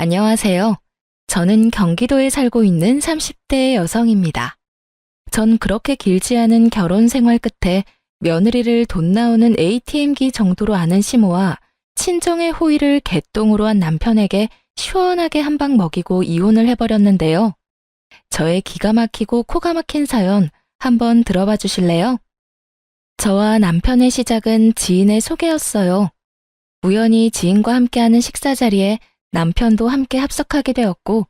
안녕하세요. 저는 경기도에 살고 있는 30대 여성입니다. 전 그렇게 길지 않은 결혼 생활 끝에 며느리를 돈 나오는 ATM기 정도로 아는 시모와 친정의 호의를 개똥으로 한 남편에게 시원하게 한 방 먹이고 이혼을 해버렸는데요. 저의 기가 막히고 코가 막힌 사연 한번 들어봐 주실래요? 저와 남편의 시작은 지인의 소개였어요. 우연히 지인과 함께하는 식사 자리에 남편도 함께 합석하게 되었고,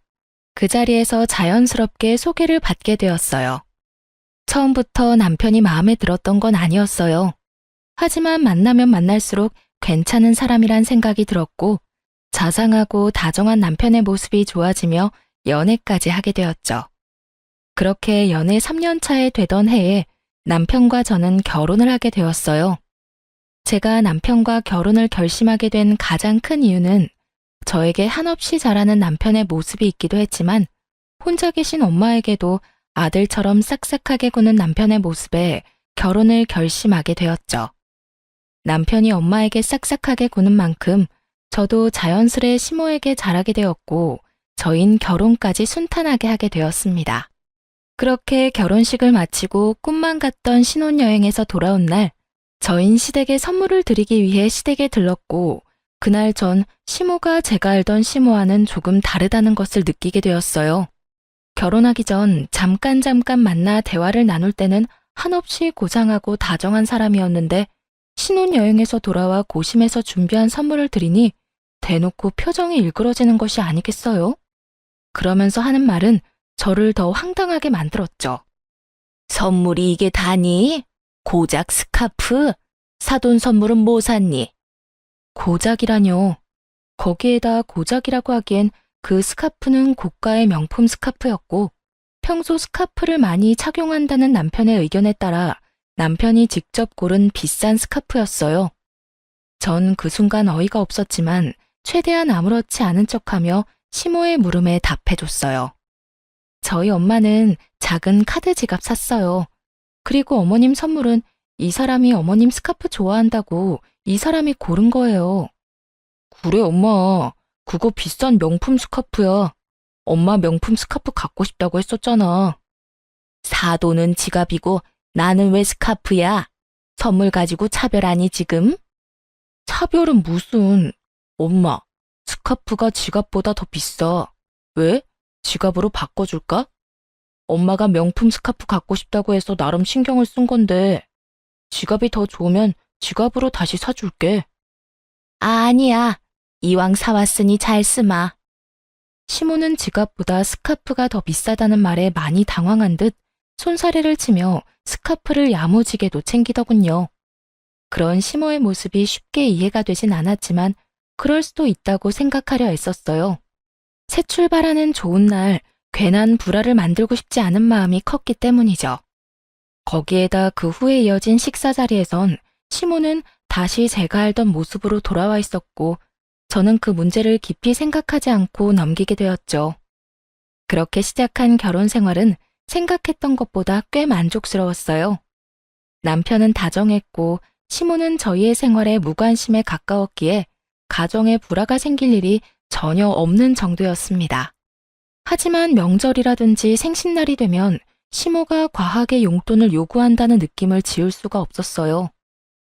그 자리에서 자연스럽게 소개를 받게 되었어요. 처음부터 남편이 마음에 들었던 건 아니었어요. 하지만 만나면 만날수록 괜찮은 사람이란 생각이 들었고, 자상하고 다정한 남편의 모습이 좋아지며 연애까지 하게 되었죠. 그렇게 연애 3년 차에 되던 해에 남편과 저는 결혼을 하게 되었어요. 제가 남편과 결혼을 결심하게 된 가장 큰 이유는 저에게 한없이 잘하는 남편의 모습이 있기도 했지만 혼자 계신 엄마에게도 아들처럼 싹싹하게 구는 남편의 모습에 결혼을 결심하게 되었죠. 남편이 엄마에게 싹싹하게 구는 만큼 저도 자연스레 시모에게 잘하게 되었고 저흰 결혼까지 순탄하게 하게 되었습니다. 그렇게 결혼식을 마치고 꿈만 같던 신혼여행에서 돌아온 날 저흰 시댁에 선물을 드리기 위해 시댁에 들렀고 그날 전 시모가 제가 알던 시모와는 조금 다르다는 것을 느끼게 되었어요. 결혼하기 전 잠깐 만나 대화를 나눌 때는 한없이 고상하고 다정한 사람이었는데 신혼여행에서 돌아와 고심해서 준비한 선물을 드리니 대놓고 표정이 일그러지는 것이 아니겠어요? 그러면서 하는 말은 저를 더 황당하게 만들었죠. 선물이 이게 다니? 고작 스카프? 사돈 선물은 뭐 샀니? 고작이라뇨. 거기에다 고작이라고 하기엔 그 스카프는 고가의 명품 스카프였고 평소 스카프를 많이 착용한다는 남편의 의견에 따라 남편이 직접 고른 비싼 스카프였어요. 전 그 순간 어이가 없었지만 최대한 아무렇지 않은 척하며 시모의 물음에 답해줬어요. 저희 엄마는 작은 카드 지갑 샀어요. 그리고 어머님 선물은 이 사람이 어머님 스카프 좋아한다고 이 사람이 고른 거예요. 그래, 엄마. 그거 비싼 명품 스카프야. 엄마 명품 스카프 갖고 싶다고 했었잖아. 사돈은 지갑이고 나는 왜 스카프야? 선물 가지고 차별하니 지금? 차별은 무슨. 엄마, 스카프가 지갑보다 더 비싸. 왜? 지갑으로 바꿔줄까? 엄마가 명품 스카프 갖고 싶다고 해서 나름 신경을 쓴 건데 지갑이 더 좋으면 지갑으로 다시 사줄게. 아니야. 이왕 사왔으니 잘 쓰마. 시모는 지갑보다 스카프가 더 비싸다는 말에 많이 당황한 듯 손사래를 치며 스카프를 야무지게도 챙기더군요. 그런 시모의 모습이 쉽게 이해가 되진 않았지만 그럴 수도 있다고 생각하려 애썼어요. 새 출발하는 좋은 날 괜한 불화를 만들고 싶지 않은 마음이 컸기 때문이죠. 거기에다 그 후에 이어진 식사 자리에선 시모는 다시 제가 알던 모습으로 돌아와 있었고 저는 그 문제를 깊이 생각하지 않고 넘기게 되었죠. 그렇게 시작한 결혼 생활은 생각했던 것보다 꽤 만족스러웠어요. 남편은 다정했고 시모는 저희의 생활에 무관심에 가까웠기에 가정에 불화가 생길 일이 전혀 없는 정도였습니다. 하지만 명절이라든지 생신날이 되면 시모가 과하게 용돈을 요구한다는 느낌을 지울 수가 없었어요.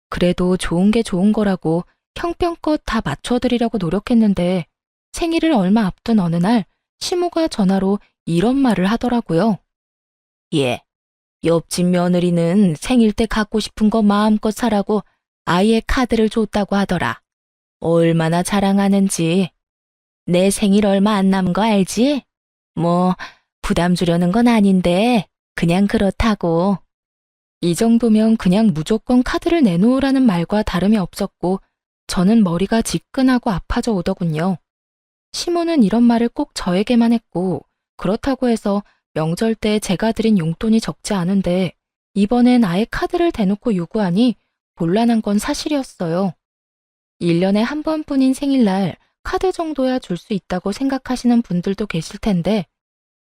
그래도 좋은 게 좋은 거라고 형편껏 다 맞춰드리려고 노력했는데 생일을 얼마 앞둔 어느 날 시모가 전화로 이런 말을 하더라고요. 예, 옆집 며느리는 생일 때 갖고 싶은 거 마음껏 사라고 아예 카드를 줬다고 하더라. 얼마나 자랑하는지. 내 생일 얼마 안 남은 거 알지? 뭐 부담 주려는 건 아닌데 그냥 그렇다고. 이 정도면 그냥 무조건 카드를 내놓으라는 말과 다름이 없었고 저는 머리가 지끈하고 아파져 오더군요. 시모는 이런 말을 꼭 저에게만 했고 그렇다고 해서 명절 때 제가 드린 용돈이 적지 않은데 이번엔 아예 카드를 대놓고 요구하니 곤란한 건 사실이었어요. 1년에 한 번뿐인 생일날 카드 정도야 줄 수 있다고 생각하시는 분들도 계실 텐데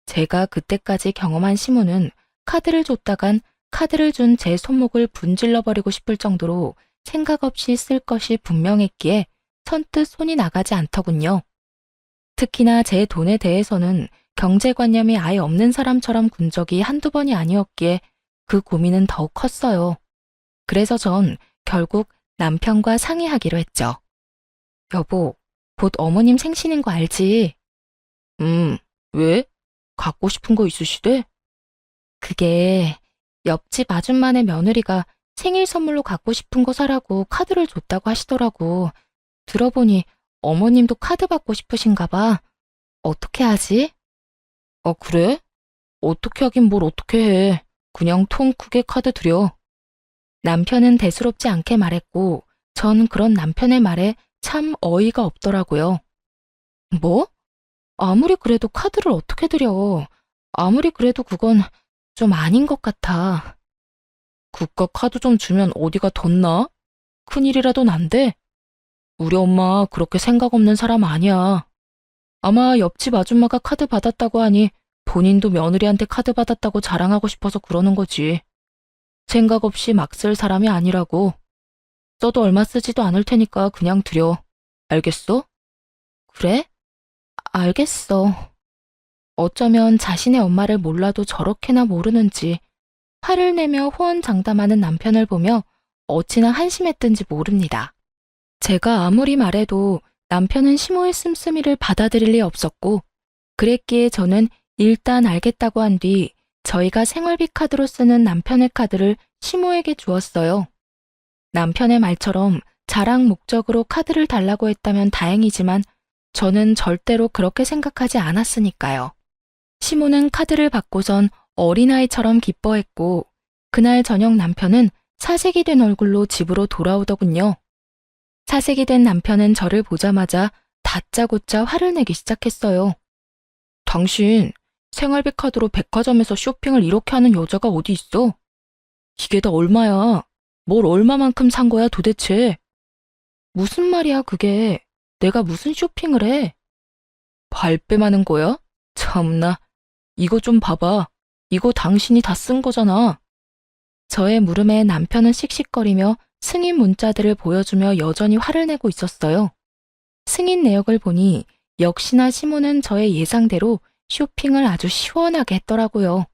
제가 그때까지 경험한 시모는 카드를 줬다간 카드를 준 제 손목을 분질러버리고 싶을 정도로 생각 없이 쓸 것이 분명했기에 선뜻 손이 나가지 않더군요. 특히나 제 돈에 대해서는 경제관념이 아예 없는 사람처럼 군 적이 한두 번이 아니었기에 그 고민은 더욱 컸어요. 그래서 전 결국 남편과 상의하기로 했죠. 여보, 곧 어머님 생신인 거 알지? 왜? 갖고 싶은 거 있으시대? 그게 옆집 아줌마네 며느리가 생일 선물로 갖고 싶은 거 사라고 카드를 줬다고 하시더라고. 들어보니 어머님도 카드 받고 싶으신가 봐. 어떻게 하지? 그래? 어떻게 하긴 뭘 어떻게 해. 그냥 통 크게 카드 드려. 남편은 대수롭지 않게 말했고, 전 그런 남편의 말에 참 어이가 없더라고요. 뭐? 아무리 그래도 카드를 어떻게 드려. 아무리 그래도 그건 좀 아닌 것 같아. 그깟 카드 좀 주면 어디가 덧나? 큰일이라도 난대? 우리 엄마 그렇게 생각 없는 사람 아니야. 아마 옆집 아줌마가 카드 받았다고 하니 본인도 며느리한테 카드 받았다고 자랑하고 싶어서 그러는 거지. 생각 없이 막 쓸 사람이 아니라고. 써도 얼마 쓰지도 않을 테니까 그냥 드려. 알겠어? 그래? 알겠어. 어쩌면 자신의 엄마를 몰라도 저렇게나 모르는지 화를 내며 호언장담하는 남편을 보며 어찌나 한심했던지 모릅니다. 제가 아무리 말해도 남편은 시모의 씀씀이를 받아들일 리 없었고, 그랬기에 저는 일단 알겠다고 한 뒤 저희가 생활비 카드로 쓰는 남편의 카드를 시모에게 주었어요. 남편의 말처럼 자랑 목적으로 카드를 달라고 했다면 다행이지만 저는 절대로 그렇게 생각하지 않았으니까요. 시모는 카드를 받고선 어린아이처럼 기뻐했고, 그날 저녁 남편은 사색이 된 얼굴로 집으로 돌아오더군요. 사색이 된 남편은 저를 보자마자 다짜고짜 화를 내기 시작했어요. 당신 생활비 카드로 백화점에서 쇼핑을 이렇게 하는 여자가 어디 있어? 이게 다 얼마야? 뭘 얼마만큼 산 거야 도대체? 무슨 말이야 그게? 내가 무슨 쇼핑을 해? 발뺌하는 거야? 참나. 이거 좀 봐봐. 이거 당신이 다 쓴 거잖아. 저의 물음에 남편은 씩씩거리며 승인 문자들을 보여주며 여전히 화를 내고 있었어요. 승인 내역을 보니 역시나 시모는 저의 예상대로 쇼핑을 아주 시원하게 했더라고요.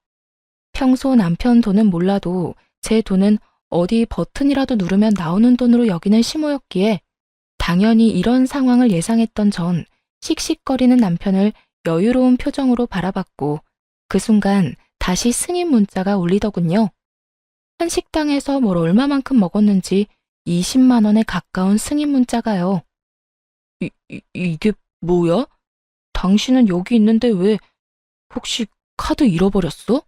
평소 남편 돈은 몰라도 제 돈은 어디 버튼이라도 누르면 나오는 돈으로 여기는 시모였기에 당연히 이런 상황을 예상했던 전 씩씩거리는 남편을 여유로운 표정으로 바라봤고 그 순간 다시 승인 문자가 울리더군요. 한식당에서 뭘 얼마만큼 먹었는지 20만 원에 가까운 승인 문자가요. 이게 뭐야? 당신은 여기 있는데 왜 혹시 카드 잃어버렸어?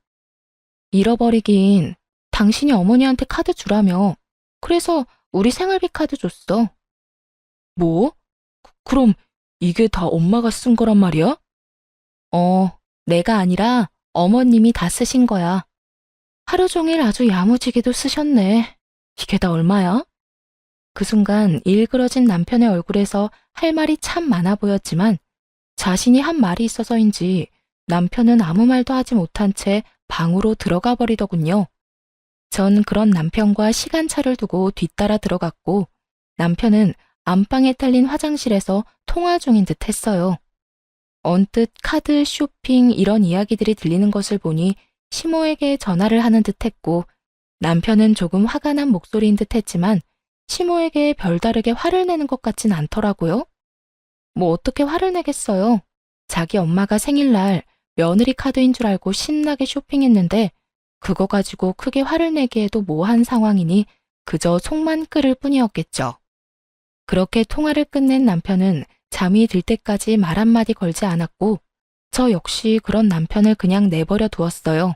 잃어버리긴 당신이 어머니한테 카드 주라며. 그래서 우리 생활비 카드 줬어. 뭐? 그럼 이게 다 엄마가 쓴 거란 말이야? 내가 아니라 어머님이 다 쓰신 거야. 하루 종일 아주 야무지게도 쓰셨네. 이게 다 얼마야? 그 순간 일그러진 남편의 얼굴에서 할 말이 참 많아 보였지만 자신이 한 말이 있어서인지 남편은 아무 말도 하지 못한 채 방으로 들어가 버리더군요. 전 그런 남편과 시간차를 두고 뒤따라 들어갔고 남편은 안방에 딸린 화장실에서 통화 중인 듯 했어요. 언뜻 카드, 쇼핑 이런 이야기들이 들리는 것을 보니 시모에게 전화를 하는 듯 했고 남편은 조금 화가 난 목소리인 듯 했지만 시모에게 별다르게 화를 내는 것 같진 않더라고요. 뭐 어떻게 화를 내겠어요. 자기 엄마가 생일날 며느리 카드인 줄 알고 신나게 쇼핑했는데 그거 가지고 크게 화를 내기에도 모호한 상황이니 그저 속만 끓을 뿐이었겠죠. 그렇게 통화를 끝낸 남편은 잠이 들 때까지 말 한마디 걸지 않았고 저 역시 그런 남편을 그냥 내버려 두었어요.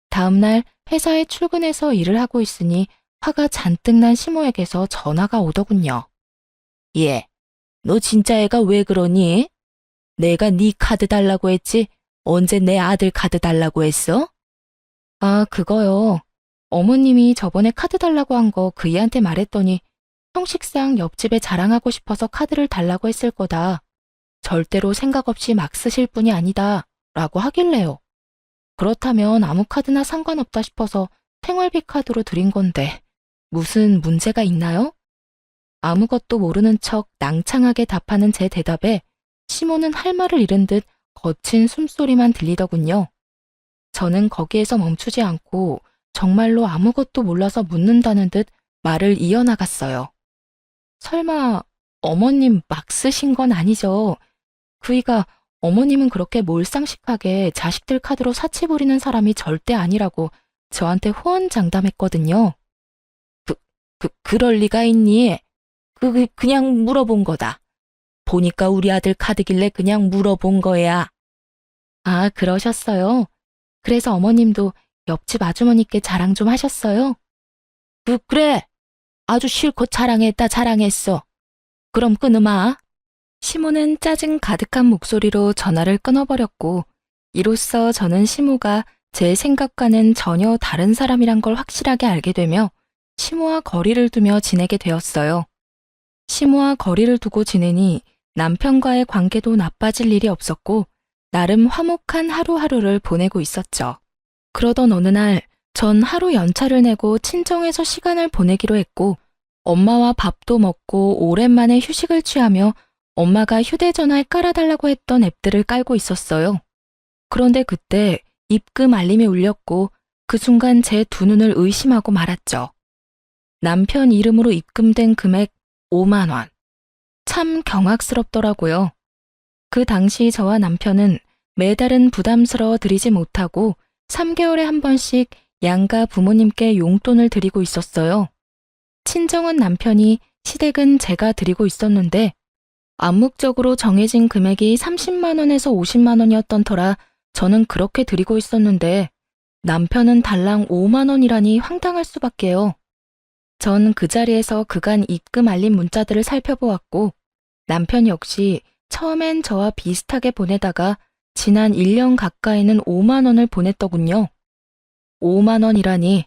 다음날 회사에 출근해서 일을 하고 있으니 화가 잔뜩 난 시모에게서 전화가 오더군요. 얘, 너 진짜 애가 왜 그러니? 내가 네 카드 달라고 했지 언제 내 아들 카드 달라고 했어? 아, 그거요. 어머님이 저번에 카드 달라고 한 거 그 애한테 말했더니 형식상 옆집에 자랑하고 싶어서 카드를 달라고 했을 거다. 절대로 생각 없이 막 쓰실 분이 아니다. 라고 하길래요. 그렇다면 아무 카드나 상관없다 싶어서 생활비 카드로 드린 건데 무슨 문제가 있나요? 아무것도 모르는 척 낭창하게 답하는 제 대답에 시모는 할 말을 잃은 듯 거친 숨소리만 들리더군요. 저는 거기에서 멈추지 않고 정말로 아무것도 몰라서 묻는다는 듯 말을 이어나갔어요. 설마 어머님 막 쓰신 건 아니죠? 그이가 어머님은 그렇게 몰상식하게 자식들 카드로 사치 부리는 사람이 절대 아니라고 저한테 호언장담했거든요. 그럴 리가 있니? 그냥 물어본 거다. 보니까 우리 아들 카드길래 그냥 물어본 거야. 아, 그러셨어요? 그래서 어머님도 옆집 아주머니께 자랑 좀 하셨어요? 그래. 아주 실컷 자랑했다 자랑했어. 그럼 끊으마. 시모는 짜증 가득한 목소리로 전화를 끊어버렸고, 이로써 저는 시모가 제 생각과는 전혀 다른 사람이란 걸 확실하게 알게 되며 시모와 거리를 두며 지내게 되었어요. 시모와 거리를 두고 지내니 남편과의 관계도 나빠질 일이 없었고 나름 화목한 하루하루를 보내고 있었죠. 그러던 어느 날 전 하루 연차를 내고 친정에서 시간을 보내기로 했고 엄마와 밥도 먹고 오랜만에 휴식을 취하며 엄마가 휴대전화에 깔아달라고 했던 앱들을 깔고 있었어요. 그런데 그때 입금 알림이 울렸고 그 순간 제 두 눈을 의심하고 말았죠. 남편 이름으로 입금된 금액 5만 원. 참 경악스럽더라고요. 그 당시 저와 남편은 매달은 부담스러워 드리지 못하고 3개월에 한 번씩 양가 부모님께 용돈을 드리고 있었어요. 친정은 남편이, 시댁은 제가 드리고 있었는데 암묵적으로 정해진 금액이 30만 원에서 50만 원이었던 터라 저는 그렇게 드리고 있었는데 남편은 달랑 5만 원이라니 황당할 수밖에요. 전 그 자리에서 그간 입금 알림 문자들을 살펴보았고 남편 역시 처음엔 저와 비슷하게 보내다가 지난 1년 가까이는 5만 원을 보냈더군요. 5만 원이라니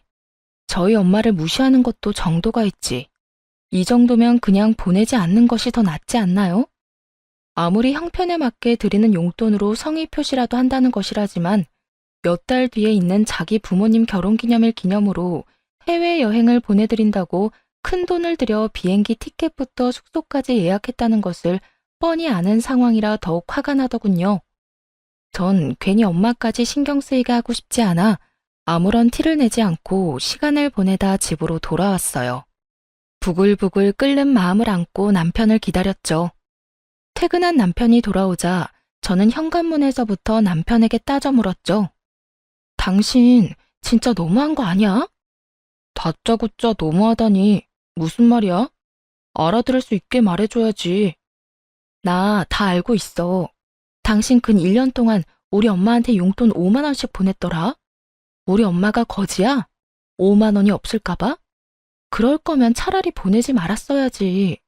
저희 엄마를 무시하는 것도 정도가 있지. 이 정도면 그냥 보내지 않는 것이 더 낫지 않나요? 아무리 형편에 맞게 드리는 용돈으로 성의 표시라도 한다는 것이라지만 몇 달 뒤에 있는 자기 부모님 결혼기념일 기념으로 해외여행을 보내드린다고 큰돈을 들여 비행기 티켓부터 숙소까지 예약했다는 것을 뻔히 아는 상황이라 더욱 화가 나더군요. 전 괜히 엄마까지 신경 쓰이게 하고 싶지 않아 아무런 티를 내지 않고 시간을 보내다 집으로 돌아왔어요. 부글부글 끓는 마음을 안고 남편을 기다렸죠. 퇴근한 남편이 돌아오자 저는 현관문에서부터 남편에게 따져 물었죠. 당신 진짜 너무한 거 아니야? 다짜고짜 너무하다니 무슨 말이야? 알아들을 수 있게 말해줘야지. 나 다 알고 있어. 당신 근 1년 동안 우리 엄마한테 용돈 5만 원씩 보냈더라. 우리 엄마가 거지야? 5만 원이 없을까봐? 그럴 거면 차라리 보내지 말았어야지.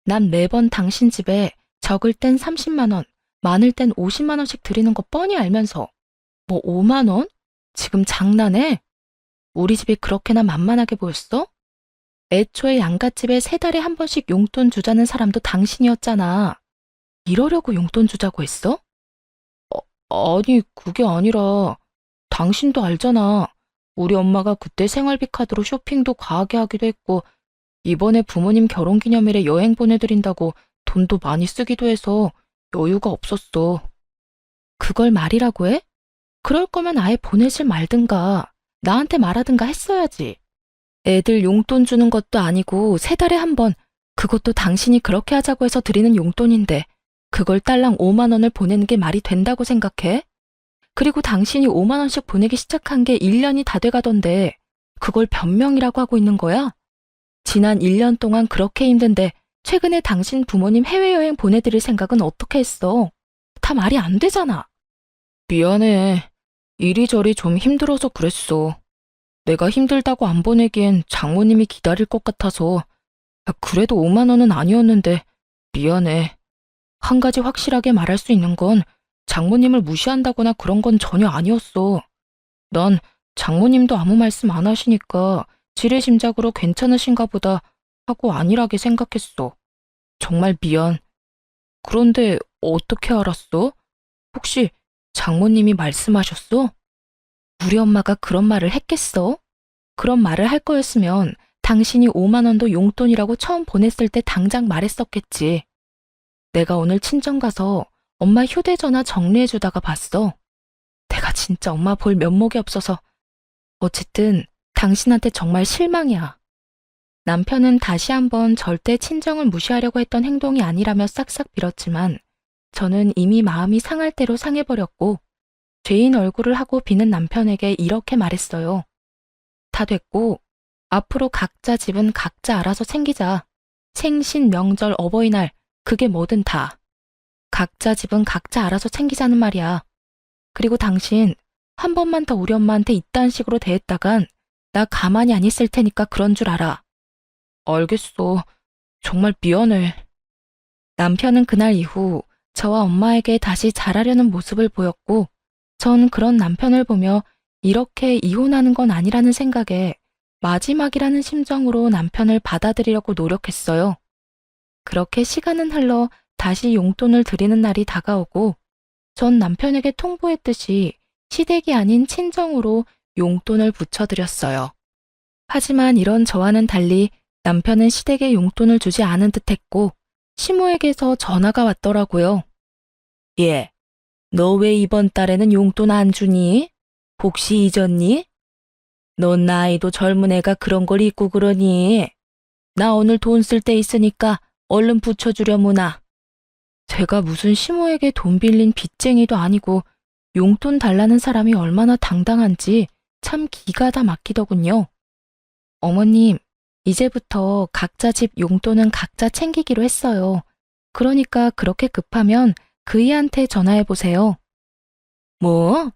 난 매번 당신 집에 적을 땐 30만 원, 많을 땐 50만 원씩 드리는 거 뻔히 알면서 뭐 5만 원? 지금 장난해? 우리 집이 그렇게나 만만하게 보였어? 애초에 양갓집에 3달에 한 번씩 용돈 주자는 사람도 당신이었잖아. 이러려고 용돈 주자고 했어? 아니, 그게 아니라 당신도 알잖아. 우리 엄마가 그때 생활비 카드로 쇼핑도 과하게 하기도 했고 이번에 부모님 결혼기념일에 여행 보내드린다고 돈도 많이 쓰기도 해서 여유가 없었어. 그걸 말이라고 해? 그럴 거면 아예 보내질 말든가 나한테 말하든가 했어야지. 애들 용돈 주는 것도 아니고 3달에 한 번, 그것도 당신이 그렇게 하자고 해서 드리는 용돈인데 그걸 딸랑 5만 원을 보내는 게 말이 된다고 생각해? 그리고 당신이 5만 원씩 보내기 시작한 게 1년이 다 돼가던데 그걸 변명이라고 하고 있는 거야? 지난 1년 동안 그렇게 힘든데 최근에 당신 부모님 해외여행 보내드릴 생각은 어떻게 했어? 다 말이 안 되잖아. 미안해. 이리저리 좀 힘들어서 그랬어. 내가 힘들다고 안 보내기엔 장모님이 기다릴 것 같아서. 그래도 5만 원은 아니었는데 미안해. 한 가지 확실하게 말할 수 있는 건 장모님을 무시한다거나 그런 건 전혀 아니었어. 난 장모님도 아무 말씀 안 하시니까 지레짐작으로 괜찮으신가 보다 하고 안일하게 생각했어. 정말 미안. 그런데 어떻게 알았어? 혹시 장모님이 말씀하셨어? 우리 엄마가 그런 말을 했겠어? 그런 말을 할 거였으면 당신이 5만 원도 용돈이라고 처음 보냈을 때 당장 말했었겠지. 내가 오늘 친정 가서 엄마 휴대전화 정리해주다가 봤어. 내가 진짜 엄마 볼 면목이 없어서. 어쨌든 당신한테 정말 실망이야. 남편은 다시 한번 절대 친정을 무시하려고 했던 행동이 아니라며 싹싹 빌었지만 저는 이미 마음이 상할 대로 상해버렸고 죄인 얼굴을 하고 비는 남편에게 이렇게 말했어요. 다 됐고 앞으로 각자 집은 각자 알아서 챙기자. 생신, 명절, 어버이날 그게 뭐든 다. 각자 집은 각자 알아서 챙기자는 말이야. 그리고 당신 한 번만 더 우리 엄마한테 이딴 식으로 대했다간 나 가만히 안 있을 테니까 그런 줄 알아. 알겠어. 정말 미안해. 남편은 그날 이후 저와 엄마에게 다시 잘하려는 모습을 보였고 전 그런 남편을 보며 이렇게 이혼하는 건 아니라는 생각에 마지막이라는 심정으로 남편을 받아들이려고 노력했어요. 그렇게 시간은 흘러 다시 용돈을 드리는 날이 다가오고 전 남편에게 통보했듯이 시댁이 아닌 친정으로 용돈을 붙여드렸어요. 하지만 이런 저와는 달리 남편은 시댁에 용돈을 주지 않은 듯했고 시모에게서 전화가 왔더라고요. 예, 너 왜 이번 달에는 용돈 안 주니? 혹시 잊었니? 넌 나이도 젊은 애가 그런 걸 잊고 그러니? 나 오늘 돈 쓸 때 있으니까 얼른 붙여주려무나. 제가 무슨 시모에게 돈 빌린 빚쟁이도 아니고 용돈 달라는 사람이 얼마나 당당한지 참 기가 다 막히더군요. 어머님, 이제부터 각자 집 용돈은 각자 챙기기로 했어요. 그러니까 그렇게 급하면 그이한테 전화해보세요. 뭐?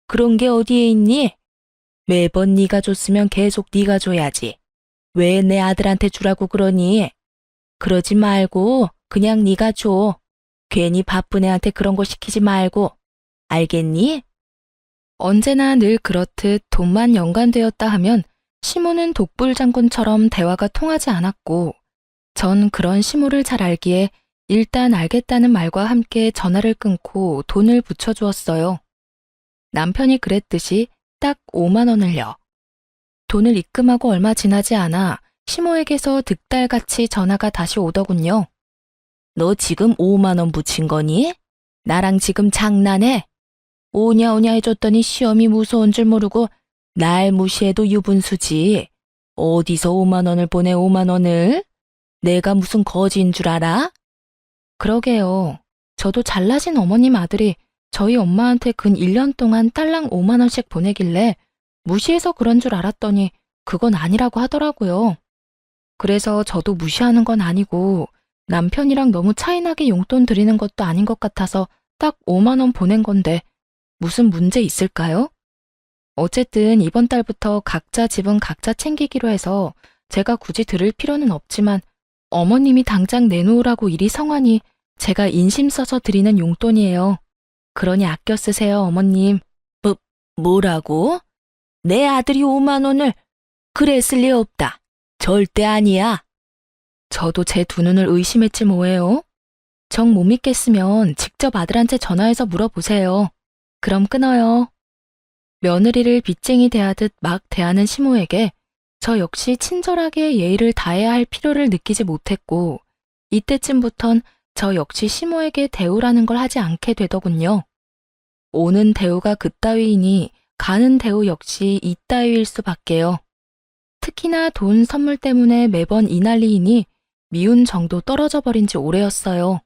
그런 게 어디에 있니? 매번 네가 줬으면 계속 네가 줘야지. 왜 내 아들한테 주라고 그러니? 그러지 말고 그냥 네가 줘. 괜히 바쁜 애한테 그런 거 시키지 말고. 알겠니? 언제나 늘 그렇듯 돈만 연관되었다 하면 시모는 독불장군처럼 대화가 통하지 않았고 전 그런 시모를 잘 알기에 일단 알겠다는 말과 함께 전화를 끊고 돈을 붙여주었어요. 남편이 그랬듯이 딱 5만 원을요. 돈을 입금하고 얼마 지나지 않아 시모에게서 득달같이 전화가 다시 오더군요. 너 지금 5만 원 붙인 거니? 나랑 지금 장난해? 오냐 오냐 해줬더니 시험이 무서운 줄 모르고 날 무시해도 유분수지. 어디서 5만 원을 보내 5만 원을? 내가 무슨 거지인 줄 알아? 그러게요. 저도 잘나신 어머님 아들이 저희 엄마한테 근 1년 동안 딸랑 5만 원씩 보내길래 무시해서 그런 줄 알았더니 그건 아니라고 하더라고요. 그래서 저도 무시하는 건 아니고 남편이랑 너무 차이나게 용돈 드리는 것도 아닌 것 같아서 딱 5만 원 보낸 건데 무슨 문제 있을까요? 어쨌든 이번 달부터 각자 집은 각자 챙기기로 해서 제가 굳이 드릴 필요는 없지만 어머님이 당장 내놓으라고 일이 성하니 제가 인심 써서 드리는 용돈이에요. 그러니 아껴 쓰세요, 어머님. 뭐라고? 내 아들이 5만 원을? 그랬을 리 없다. 절대 아니야. 저도 제 두 눈을 의심했지 뭐예요. 정 못 믿겠으면 직접 아들한테 전화해서 물어보세요. 그럼 끊어요. 며느리를 빚쟁이 대하듯 막 대하는 시모에게 저 역시 친절하게 예의를 다해야 할 필요를 느끼지 못했고 이때쯤부턴 저 역시 시모에게 대우라는 걸 하지 않게 되더군요. 오는 대우가 그따위이니 가는 대우 역시 이따위일 수밖에요. 특히나 돈 선물 때문에 매번 이 난리이니 미운 정도 떨어져 버린 지 오래였어요.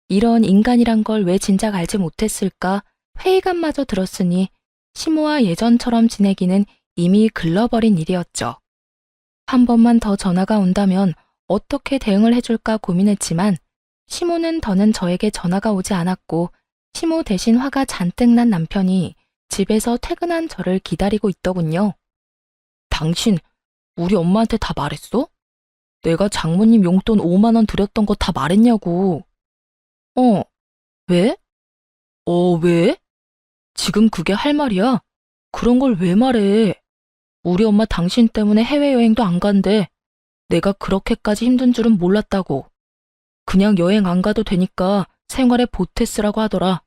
이런 인간이란 걸 왜 진작 알지 못했을까 회의감마저 들었으니 시모와 예전처럼 지내기는 이미 글러버린 일이었죠. 한 번만 더 전화가 온다면 어떻게 대응을 해줄까 고민했지만 시모는 더는 저에게 전화가 오지 않았고 시모 대신 화가 잔뜩 난 남편이 집에서 퇴근한 저를 기다리고 있더군요. 당신 우리 엄마한테 다 말했어? 내가 장모님 용돈 5만 원 드렸던 거 다 말했냐고. 왜? 왜? 지금 그게 할 말이야? 그런 걸 왜 말해? 우리 엄마 당신 때문에 해외여행도 안 간대. 내가 그렇게까지 힘든 줄은 몰랐다고. 그냥 여행 안 가도 되니까 생활에 보태 쓰라고 하더라.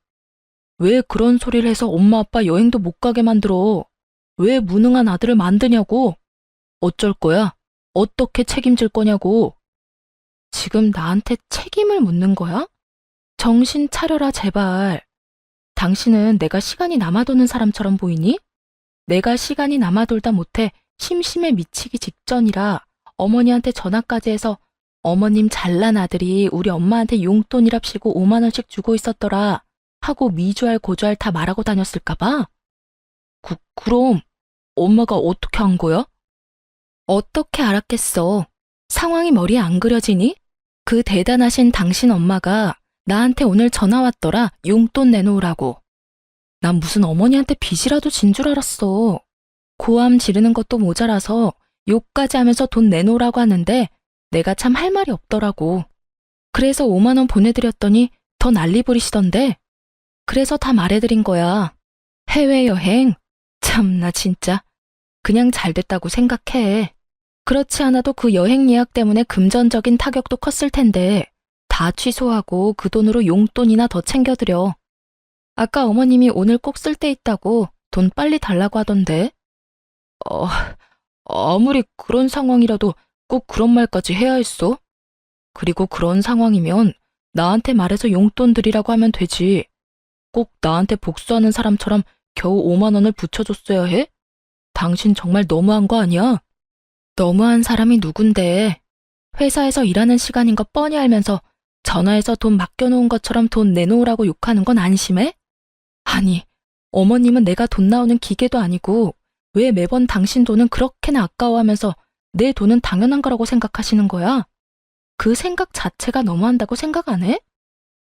왜 그런 소리를 해서 엄마 아빠 여행도 못 가게 만들어? 왜 무능한 아들을 만드냐고? 어쩔 거야? 어떻게 책임질 거냐고? 지금 나한테 책임을 묻는 거야? 정신 차려라, 제발. 당신은 내가 시간이 남아도는 사람처럼 보이니? 내가 시간이 남아돌다 못해 심심해 미치기 직전이라 어머니한테 전화까지 해서 어머님 잘난 아들이 우리 엄마한테 용돈이랍시고 5만 원씩 주고 있었더라 하고 미주알 고주알 다 말하고 다녔을까봐? 그럼 엄마가 어떻게 한 거야? 어떻게 알았겠어. 상황이 머리에 안 그려지니? 그 대단하신 당신 엄마가 나한테 오늘 전화 왔더라. 용돈 내놓으라고. 난 무슨 어머니한테 빚이라도 진 줄 알았어. 고함 지르는 것도 모자라서 욕까지 하면서 돈 내놓으라고 하는데 내가 참 할 말이 없더라고. 그래서 5만 원 보내드렸더니 더 난리 부리시던데. 그래서 다 말해드린 거야. 해외여행? 참나 진짜. 그냥 잘 됐다고 생각해. 그렇지 않아도 그 여행 예약 때문에 금전적인 타격도 컸을 텐데 다 취소하고 그 돈으로 용돈이나 더 챙겨드려. 아까 어머님이 오늘 꼭 쓸 데 있다고 돈 빨리 달라고 하던데. 아무리 그런 상황이라도 꼭 그런 말까지 해야 했어? 그리고 그런 상황이면 나한테 말해서 용돈 드리라고 하면 되지. 꼭 나한테 복수하는 사람처럼 겨우 5만 원을 붙여줬어야 해? 당신 정말 너무한 거 아니야? 너무한 사람이 누군데. 회사에서 일하는 시간인 거 뻔히 알면서 전화해서 돈 맡겨놓은 것처럼 돈 내놓으라고 욕하는 건 안심해? 아니, 어머님은 내가 돈 나오는 기계도 아니고 왜 매번 당신 돈은 그렇게나 아까워하면서 내 돈은 당연한 거라고 생각하시는 거야? 그 생각 자체가 너무한다고 생각 안 해?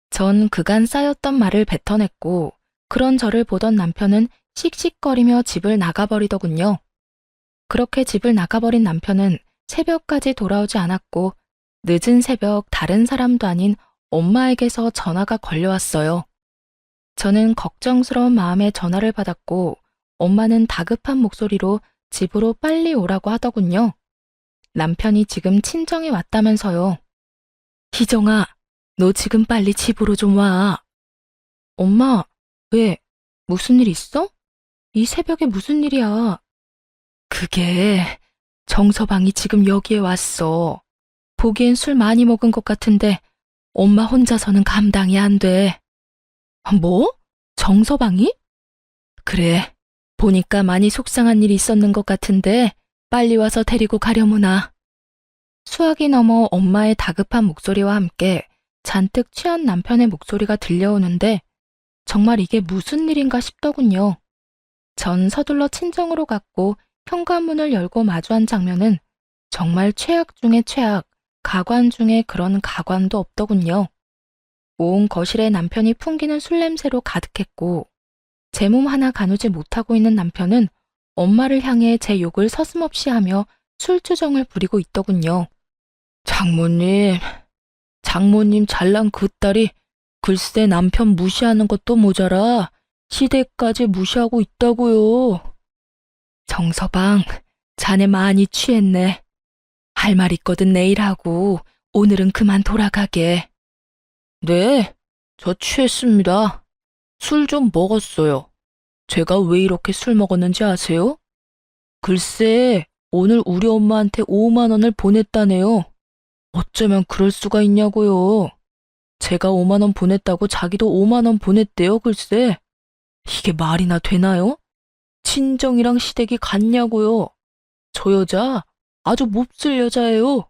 전 그간 쌓였던 말을 뱉어냈고 그런 저를 보던 남편은 씩씩거리며 집을 나가버리더군요. 그렇게 집을 나가버린 남편은 새벽까지 돌아오지 않았고 늦은 새벽 다른 사람도 아닌 엄마에게서 전화가 걸려왔어요. 저는 걱정스러운 마음에 전화를 받았고 엄마는 다급한 목소리로 집으로 빨리 오라고 하더군요. 남편이 지금 친정에 왔다면서요. 희정아, 너 지금 빨리 집으로 좀 와. 엄마, 왜? 무슨 일 있어? 이 새벽에 무슨 일이야? 그게 정서방이 지금 여기에 왔어. 보기엔 술 많이 먹은 것 같은데 엄마 혼자서는 감당이 안 돼. 뭐? 정서방이? 그래, 보니까 많이 속상한 일이 있었는 것 같은데 빨리 와서 데리고 가려무나. 수학이 넘어 엄마의 다급한 목소리와 함께 잔뜩 취한 남편의 목소리가 들려오는데 정말 이게 무슨 일인가 싶더군요. 전 서둘러 친정으로 갔고 현관문을 열고 마주한 장면은 정말 최악 중의 최악, 가관 중에 그런 가관도 없더군요. 온 거실에 남편이 풍기는 술 냄새로 가득했고 제 몸 하나 가누지 못하고 있는 남편은 엄마를 향해 제 욕을 서슴없이 하며 술주정을 부리고 있더군요. 장모님 잘난 그 딸이 글쎄 남편 무시하는 것도 모자라 시댁까지 무시하고 있다고요. 정서방, 자네 많이 취했네. 할 말 있거든 내일 하고 오늘은 그만 돌아가게. 네, 저 취했습니다. 술 좀 먹었어요. 제가 왜 이렇게 술 먹었는지 아세요? 글쎄, 오늘 우리 엄마한테 5만 원을 보냈다네요. 어쩌면 그럴 수가 있냐고요. 제가 5만 원 보냈다고 자기도 5만 원 보냈대요, 글쎄. 이게 말이나 되나요? 친정이랑 시댁이 같냐고요. 저 여자 아주 몹쓸 여자예요.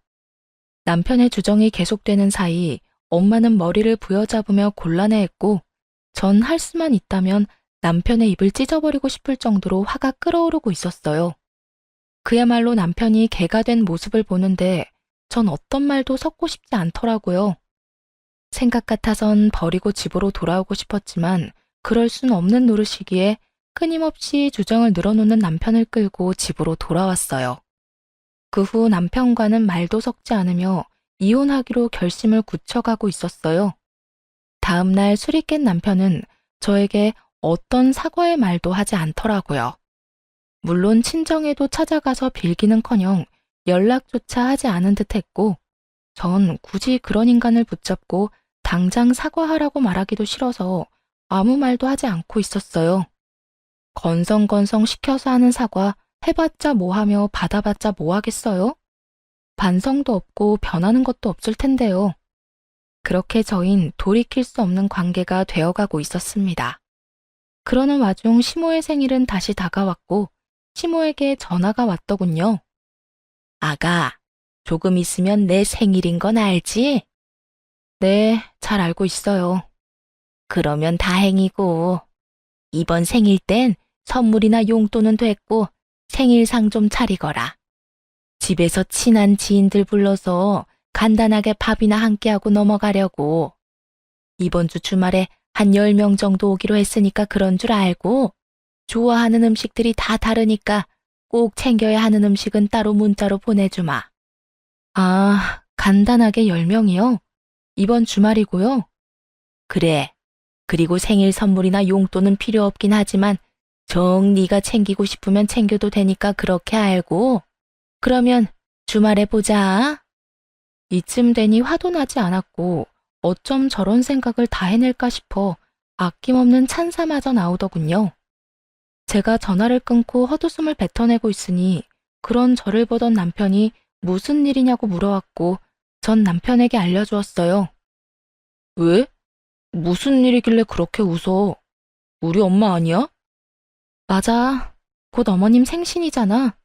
남편의 주정이 계속되는 사이 엄마는 머리를 부여잡으며 곤란해했고 전 할 수만 있다면 남편의 입을 찢어버리고 싶을 정도로 화가 끓어오르고 있었어요. 그야말로 남편이 개가 된 모습을 보는데 전 어떤 말도 섞고 싶지 않더라고요. 생각 같아선 버리고 집으로 돌아오고 싶었지만 그럴 순 없는 노릇이기에 끊임없이 주정을 늘어놓는 남편을 끌고 집으로 돌아왔어요. 그 후 남편과는 말도 섞지 않으며 이혼하기로 결심을 굳혀가고 있었어요. 다음 날 술이 깬 남편은 저에게 어떤 사과의 말도 하지 않더라고요. 물론 친정에도 찾아가서 빌기는커녕 연락조차 하지 않은 듯 했고 전 굳이 그런 인간을 붙잡고 당장 사과하라고 말하기도 싫어서 아무 말도 하지 않고 있었어요. 건성건성 시켜서 하는 사과 해봤자 뭐하며 받아봤자 뭐하겠어요? 반성도 없고 변하는 것도 없을 텐데요. 그렇게 저흰 돌이킬 수 없는 관계가 되어가고 있었습니다. 그러는 와중 시모의 생일은 다시 다가왔고 시모에게 전화가 왔더군요. 아가, 조금 있으면 내 생일인 건 알지? 네, 잘 알고 있어요. 그러면 다행이고, 이번 생일 땐 선물이나 용돈은 됐고 생일상 좀 차리거라. 집에서 친한 지인들 불러서 간단하게 밥이나 함께하고 넘어가려고. 이번 주 주말에 한 10명 정도 오기로 했으니까 그런 줄 알고, 좋아하는 음식들이 다 다르니까 꼭 챙겨야 하는 음식은 따로 문자로 보내주마. 아, 간단하게 10명이요? 이번 주말이고요. 그래. 그리고 생일 선물이나 용돈은 필요 없긴 하지만 정 네가 챙기고 싶으면 챙겨도 되니까 그렇게 알고. 그러면 주말에 보자. 이쯤 되니 화도 나지 않았고 어쩜 저런 생각을 다 해낼까 싶어 아낌없는 찬사마저 나오더군요. 제가 전화를 끊고 헛웃음을 뱉어내고 있으니 그런 저를 보던 남편이 무슨 일이냐고 물어왔고 전 남편에게 알려주었어요. 왜? 무슨 일이길래 그렇게 웃어? 우리 엄마 아니야? 맞아. 곧 어머님 생신이잖아.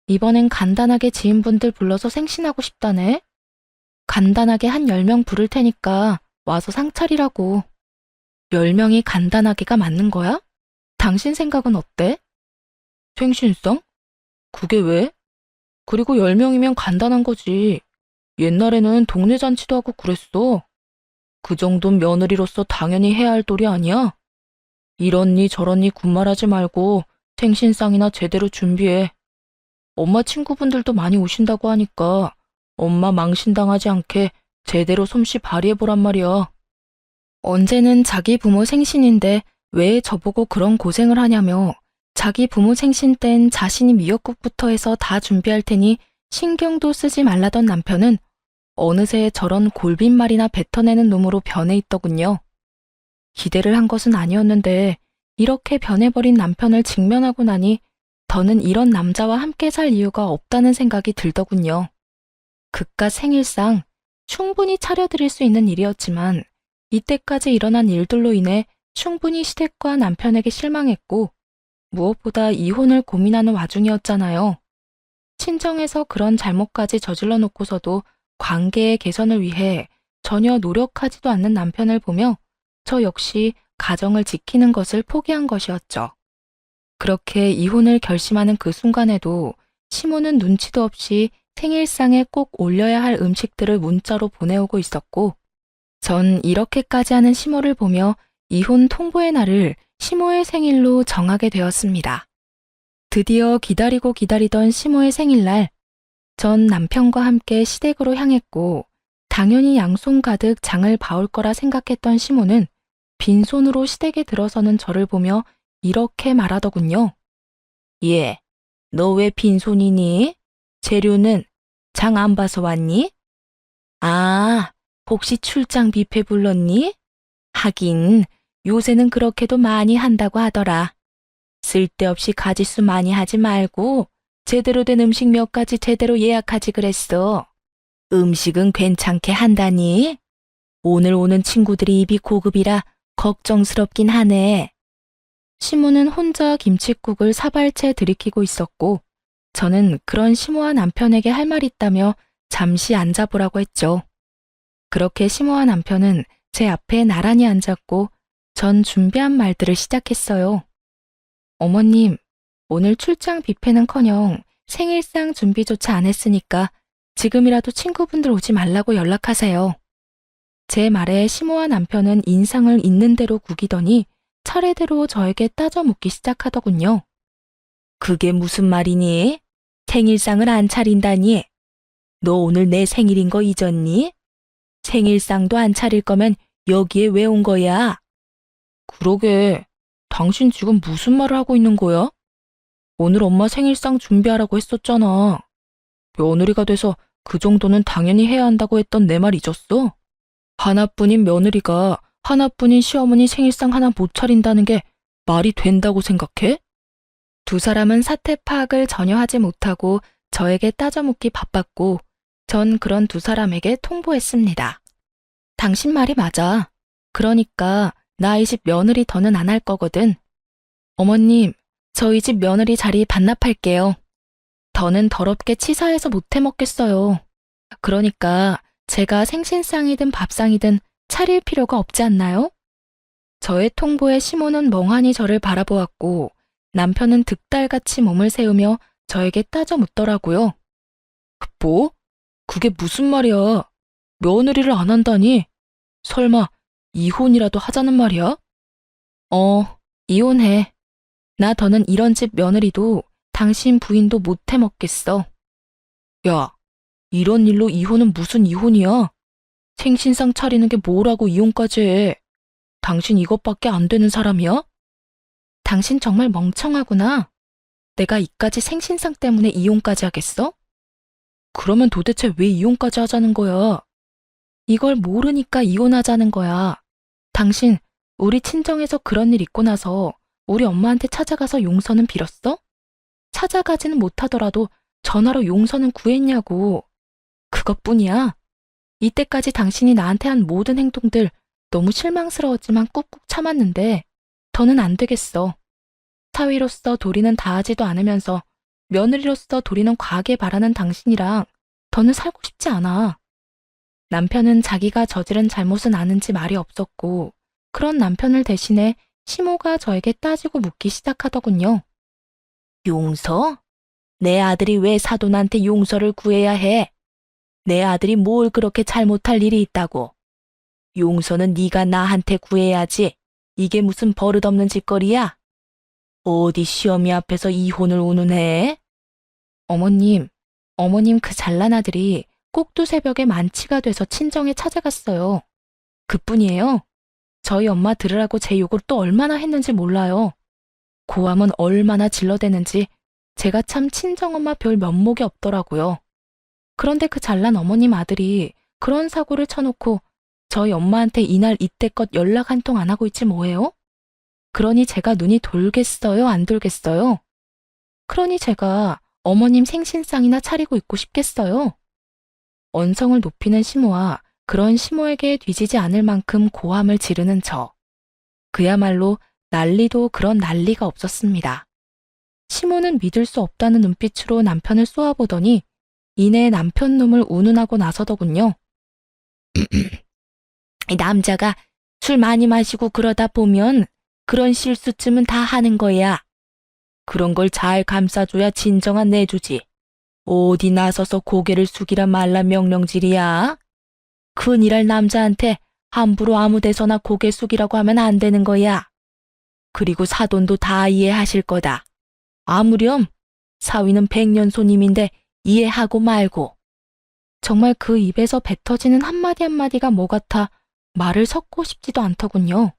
이번엔 간단하게 지인분들 불러서 생신하고 싶다네. 간단하게 한 10명 부를 테니까 와서 상 차리라고. 10명이 간단하게가 맞는 거야? 당신 생각은 어때? 생신상? 그게 왜? 그리고 10명이면 간단한 거지. 옛날에는 동네 잔치도 하고 그랬어. 그 정도는 며느리로서 당연히 해야 할 도리 아니야? 이런니 저런니 군말하지 말고 생신상이나 제대로 준비해. 엄마 친구분들도 많이 오신다고 하니까 엄마 망신당하지 않게 제대로 솜씨 발휘해보란 말이야. 언제는 자기 부모 생신인데 왜 저보고 그런 고생을 하냐며 자기 부모 생신 땐 자신이 미역국부터 해서 다 준비할 테니 신경도 쓰지 말라던 남편은 어느새 저런 골빈말이나 뱉어내는 놈으로 변해 있더군요. 기대를 한 것은 아니었는데 이렇게 변해버린 남편을 직면하고 나니 더는 이런 남자와 함께 살 이유가 없다는 생각이 들더군요. 그깟 생일상 충분히 차려드릴 수 있는 일이었지만 이때까지 일어난 일들로 인해 충분히 시댁과 남편에게 실망했고 무엇보다 이혼을 고민하는 와중이었잖아요. 친정에서 그런 잘못까지 저질러 놓고서도 관계의 개선을 위해 전혀 노력하지도 않는 남편을 보며 저 역시 가정을 지키는 것을 포기한 것이었죠. 그렇게 이혼을 결심하는 그 순간에도 시모는 눈치도 없이 생일상에 꼭 올려야 할 음식들을 문자로 보내오고 있었고 전 이렇게까지 하는 시모를 보며 이혼 통보의 날을 시모의 생일로 정하게 되었습니다. 드디어 기다리고 기다리던 시모의 생일날, 전 남편과 함께 시댁으로 향했고 당연히 양손 가득 장을 봐올 거라 생각했던 시모는 빈손으로 시댁에 들어서는 저를 보며 이렇게 말하더군요. 예, 너 왜 빈손이니? 재료는 장 안 봐서 왔니? 아, 혹시 출장 뷔페 불렀니? 하긴 요새는 그렇게도 많이 한다고 하더라. 쓸데없이 가짓수 많이 하지 말고 제대로 된 음식 몇 가지 제대로 예약하지 그랬어. 음식은 괜찮게 한다니? 오늘 오는 친구들이 입이 고급이라 걱정스럽긴 하네. 시모는 혼자 김칫국을 사발채 들이키고 있었고 저는 그런 시모와 남편에게 할 말 있다며 잠시 앉아보라고 했죠. 그렇게 시모와 남편은 제 앞에 나란히 앉았고 전 준비한 말들을 시작했어요. 어머님, 오늘 출장 뷔페는커녕 생일상 준비조차 안 했으니까 지금이라도 친구분들 오지 말라고 연락하세요. 제 말에 시모와 남편은 인상을 있는 대로 구기더니 차례대로 저에게 따져 묻기 시작하더군요. 그게 무슨 말이니? 생일상을 안 차린다니? 너 오늘 내 생일인 거 잊었니? 생일상도 안 차릴 거면 여기에 왜 온 거야? 그러게, 당신 지금 무슨 말을 하고 있는 거야? 오늘 엄마 생일상 준비하라고 했었잖아. 며느리가 돼서 그 정도는 당연히 해야 한다고 했던 내 말 잊었어? 하나뿐인 며느리가 하나뿐인 시어머니 생일상 하나 못 차린다는 게 말이 된다고 생각해? 두 사람은 사태 파악을 전혀 하지 못하고 저에게 따져 묻기 바빴고 전 그런 두 사람에게 통보했습니다. 당신 말이 맞아. 그러니까 나 이 집 며느리 더는 안 할 거거든. 어머님, 저희 집 며느리 자리 반납할게요. 더는 더럽게 치사해서 못 해먹겠어요. 그러니까 제가 생신상이든 밥상이든 차릴 필요가 없지 않나요? 저의 통보에 시몬은 멍하니 저를 바라보았고 남편은 득달같이 몸을 세우며 저에게 따져 묻더라고요. 뭐? 그게 무슨 말이야? 며느리를 안 한다니? 설마 이혼이라도 하자는 말이야? 이혼해. 나 더는 이런 집 며느리도 당신 부인도 못 해먹겠어. 야, 이런 일로 이혼은 무슨 이혼이야? 생신상 차리는 게 뭐라고 이혼까지 해? 당신 이것밖에 안 되는 사람이야? 당신 정말 멍청하구나. 내가 이까지 생신상 때문에 이혼까지 하겠어? 그러면 도대체 왜 이혼까지 하자는 거야? 이걸 모르니까 이혼하자는 거야. 당신, 우리 친정에서 그런 일 있고 나서 우리 엄마한테 찾아가서 용서는 빌었어? 찾아가지는 못하더라도 전화로 용서는 구했냐고. 그것뿐이야. 이때까지 당신이 나한테 한 모든 행동들 너무 실망스러웠지만 꾹꾹 참았는데 더는 안 되겠어. 사위로서 도리는 다하지도 않으면서 며느리로서 도리는 과하게 바라는 당신이랑 더는 살고 싶지 않아. 남편은 자기가 저지른 잘못은 아는지 말이 없었고 그런 남편을 대신해 시모가 저에게 따지고 묻기 시작하더군요. 용서? 내 아들이 왜 사돈한테 용서를 구해야 해? 내 아들이 뭘 그렇게 잘못할 일이 있다고? 용서는 네가 나한테 구해야지. 이게 무슨 버릇없는 짓거리야? 어디 시어미 앞에서 이혼을 운운해? 어머님 그 잘난 아들이 꼭두 새벽에 만취가 돼서 친정에 찾아갔어요. 그뿐이에요. 저희 엄마 들으라고 제 욕을 또 얼마나 했는지 몰라요. 고함은 얼마나 질러대는지 제가 참 친정엄마 별 면목이 없더라고요. 그런데 그 잘난 어머님 아들이 그런 사고를 쳐놓고 저희 엄마한테 이날 이때껏 연락 한 통 안 하고 있지 뭐예요? 그러니 제가 눈이 돌겠어요, 안 돌겠어요? 그러니 제가 어머님 생신상이나 차리고 있고 싶겠어요? 언성을 높이는 시모와 그런 시모에게 뒤지지 않을 만큼 고함을 지르는 저. 그야말로 난리도 그런 난리가 없었습니다. 시모는 믿을 수 없다는 눈빛으로 남편을 쏘아보더니 이내 남편 놈을 운운하고 나서더군요. 남자가 술 많이 마시고 그러다 보면 그런 실수쯤은 다 하는 거야. 그런 걸 잘 감싸줘야 진정한 내주지. 어디 나서서 고개를 숙이라 말라 명령질이야. 큰일할 남자한테 함부로 아무 데서나 고개 숙이라고 하면 안 되는 거야. 그리고 사돈도 다 이해하실 거다. 아무렴 사위는 백년 손님인데 이해하고 말고. 정말 그 입에서 뱉어지는 한마디 한마디가 뭐 같아 말을 섞고 싶지도 않더군요.